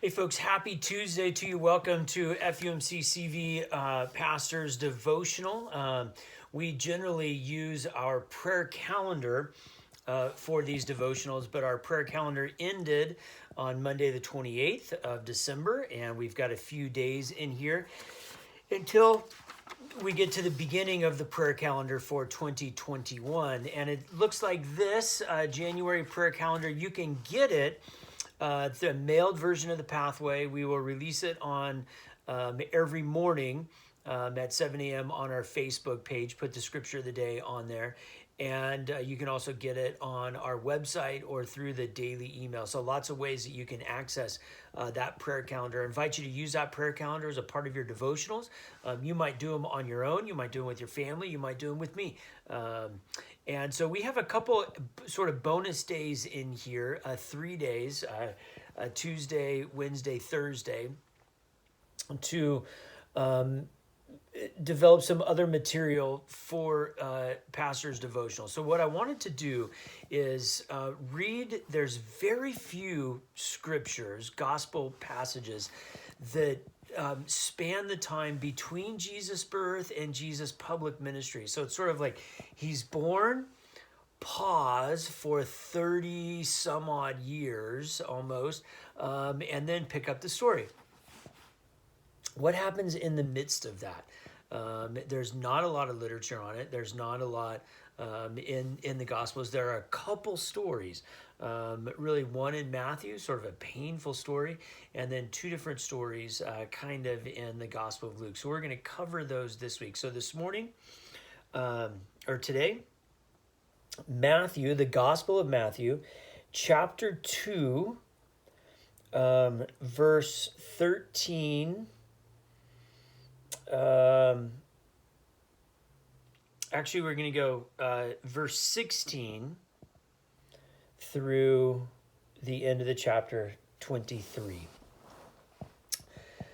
Hey folks, happy Tuesday to you. Welcome to FUMC CV Pastor's Devotional. We generally use our prayer calendar for these devotionals, but our prayer calendar ended on Monday the 28th of December, and we've got a few days in here until we get to the beginning of the prayer calendar for 2021. And it looks like this January prayer calendar, you can get it. It's the mailed version of the pathway. We will release it on every morning at 7 a.m. on our Facebook page. Put the scripture of the day on there. And you can also get it on our website or through the daily email. So lots of ways that you can access that prayer calendar. I invite you to use that prayer calendar as a part of your devotionals. You might do them on your own. You might do them with your family. You might do them with me. And so we have a couple sort of bonus days in here, 3 days, Tuesday, Wednesday, Thursday, to develop some other material for pastor's devotional. So what I wanted to do is read, there's very few scriptures, gospel passages that span the time between Jesus' birth and Jesus' public ministry. So it's sort of like he's born, pause for 30 some odd years almost, and then pick up the story. What happens in the midst of that? There's not a lot of literature on it. There's not a lot in the Gospels. There are a couple stories, really one in Matthew, sort of a painful story, and then two different stories kind of in the Gospel of Luke. So we're going to cover those this week. So this morning, or today, Matthew, the Gospel of Matthew, chapter 2, verse 13. Actually, we're going to go verse 16 through the end of the chapter 23.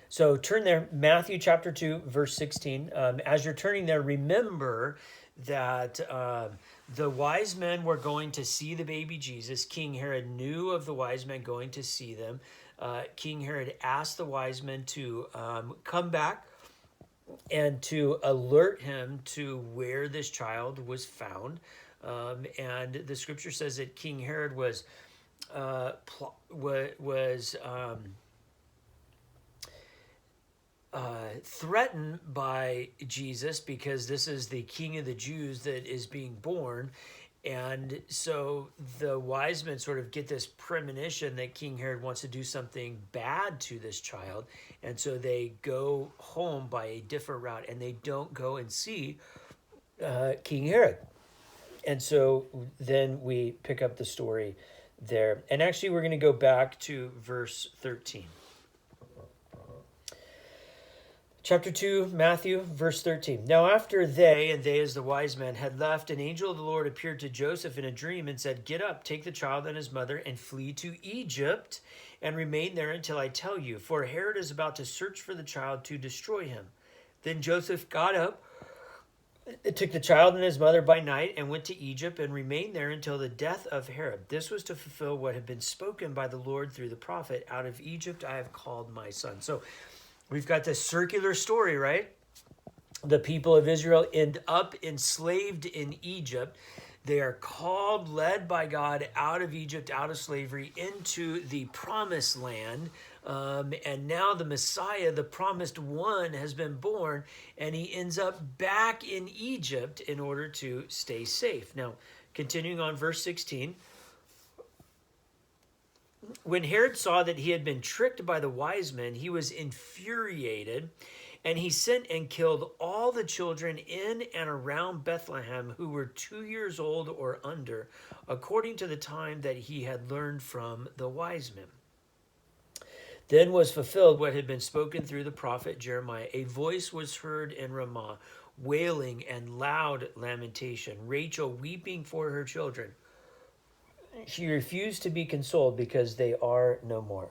So turn there, Matthew chapter 2, verse 16. As you're turning there, remember that the wise men were going to see the baby Jesus. King Herod knew of the wise men going to see them. King Herod asked the wise men to come back and to alert him to where this child was found. And the scripture says that King Herod was threatened by Jesus because this is the King of the Jews that is being born. And so the wise men sort of get this premonition that King Herod wants to do something bad to this child. And so they go home by a different route and they don't go and see King Herod. And so then we pick up the story there. And actually, we're going to go back to verse 13. Chapter 2, Matthew, verse 13. Now after they, and they as the wise men, had left, an angel of the Lord appeared to Joseph in a dream and said, "Get up, take the child and his mother, and flee to Egypt, and remain there until I tell you, for Herod is about to search for the child to destroy him." Then Joseph got up, took the child and his mother by night, and went to Egypt, and remained there until the death of Herod. This was to fulfill what had been spoken by the Lord through the prophet, "Out of Egypt I have called my son." So we've got this circular story, right? The people of Israel end up enslaved in Egypt. They are called, led by God out of Egypt, out of slavery, into the promised land. And now the Messiah, the promised one, has been born, and he ends up back in Egypt in order to stay safe. Now, continuing on verse 16. When Herod saw that he had been tricked by the wise men, he was infuriated, and he sent and killed all the children in and around Bethlehem who were 2 years old or under, according to the time that he had learned from the wise men. Then was fulfilled what had been spoken through the prophet Jeremiah. A voice was heard in Ramah, wailing and loud lamentation, Rachel weeping for her children. She refused to be consoled because they are no more.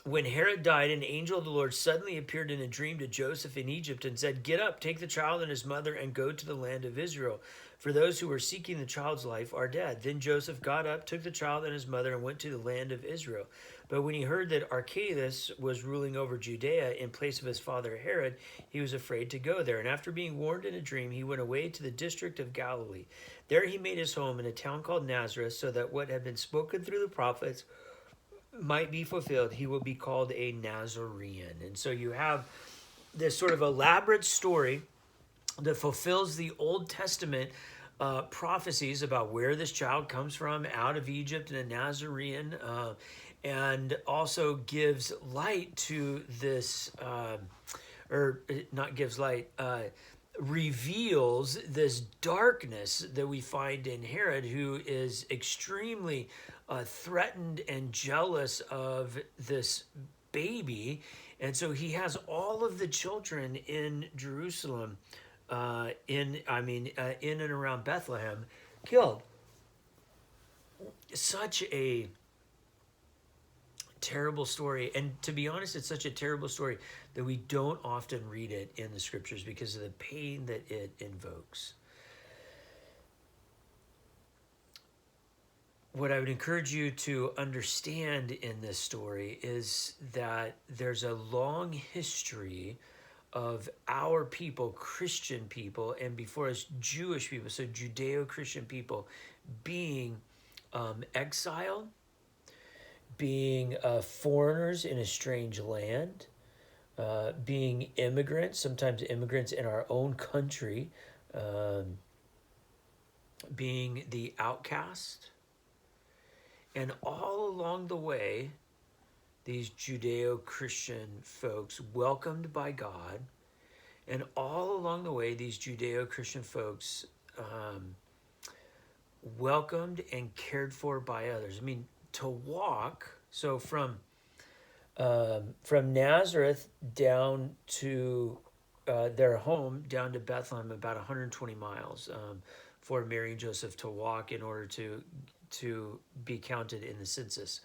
When Herod died, an angel of the Lord suddenly appeared in a dream to Joseph in Egypt and said, "Get up, take the child and his mother, and go to the land of Israel, For those who were seeking the child's life are dead. Then Joseph got up, took the child and his mother, and went to the land of Israel. But when he heard that Archelaus was ruling over Judea in place of his father Herod, he was afraid to go there. And after being warned in a dream, he went away to the district of Galilee. There he made his home in a town called Nazareth, so that what had been spoken through the prophets might be fulfilled. He will be called a Nazarene. And so you have this sort of elaborate story that fulfills the Old Testament prophecies about where this child comes from, out of Egypt, and a Nazarene, and also gives light to this, or not gives light, reveals this darkness that we find in Herod, who is extremely threatened and jealous of this baby. And so he has all of the children in Jerusalem, in and around Bethlehem, killed. Such a terrible story. And to be honest, it's such a terrible story that we don't often read it in the scriptures because of the pain that it invokes. What I would encourage you to understand in this story is that there's a long history of our people, Christian people, and before us, Jewish people, so Judeo-Christian people, being exiled, being foreigners in a strange land, being immigrants, sometimes immigrants in our own country, being the outcast. And all along the way, these Judeo-Christian folks welcomed by God, and all along the way, these Judeo-Christian folks welcomed and cared for by others. I mean, to walk, so from Nazareth down to their home, down to Bethlehem, about 120 miles for Mary and Joseph to walk in order to be counted in the census.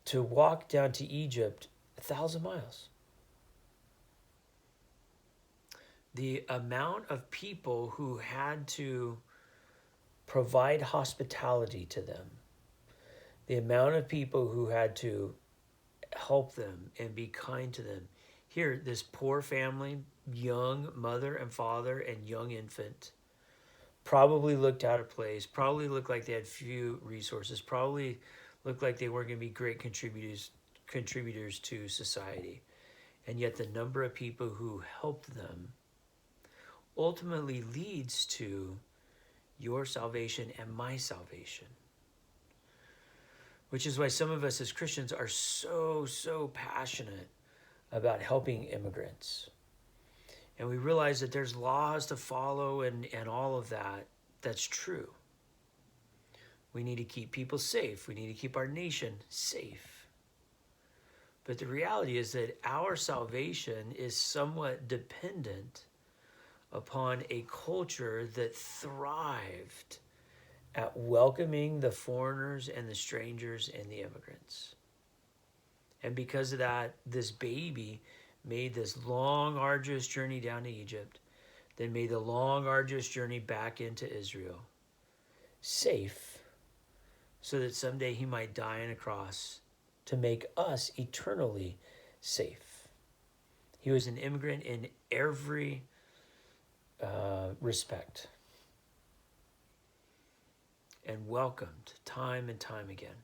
To walk down to Egypt, 1,000 miles. The amount of people who had to provide hospitality to them, the amount of people who had to help them and be kind to them. Here, this poor family, young mother and father and young infant, probably looked out of place, probably looked like they had few resources, probably looked like they weren't going to be great contributors to society. And yet the number of people who helped them ultimately leads to your salvation and my salvation. Which is why some of us as Christians are so passionate about helping immigrants. And we realize that there's laws to follow and all of that. That's true. We need to keep people safe. We need to keep our nation safe. But the reality is that our salvation is somewhat dependent upon a culture that thrived at welcoming the foreigners and the strangers and the immigrants. And because of that, this baby made this long, arduous journey down to Egypt, then made the long, arduous journey back into Israel, safe, so that someday he might die on a cross to make us eternally safe. He was an immigrant in every respect, and welcomed time and time again,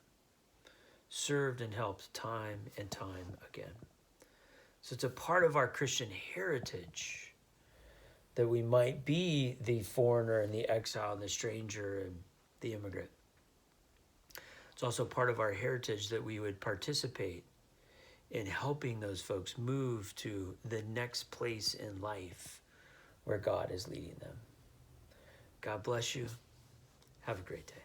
served and helped time and time again. So it's a part of our Christian heritage that we might be the foreigner and the exile and the stranger and the immigrant. It's also part of our heritage that we would participate in helping those folks move to the next place in life where God is leading them. God bless you. Have a great day.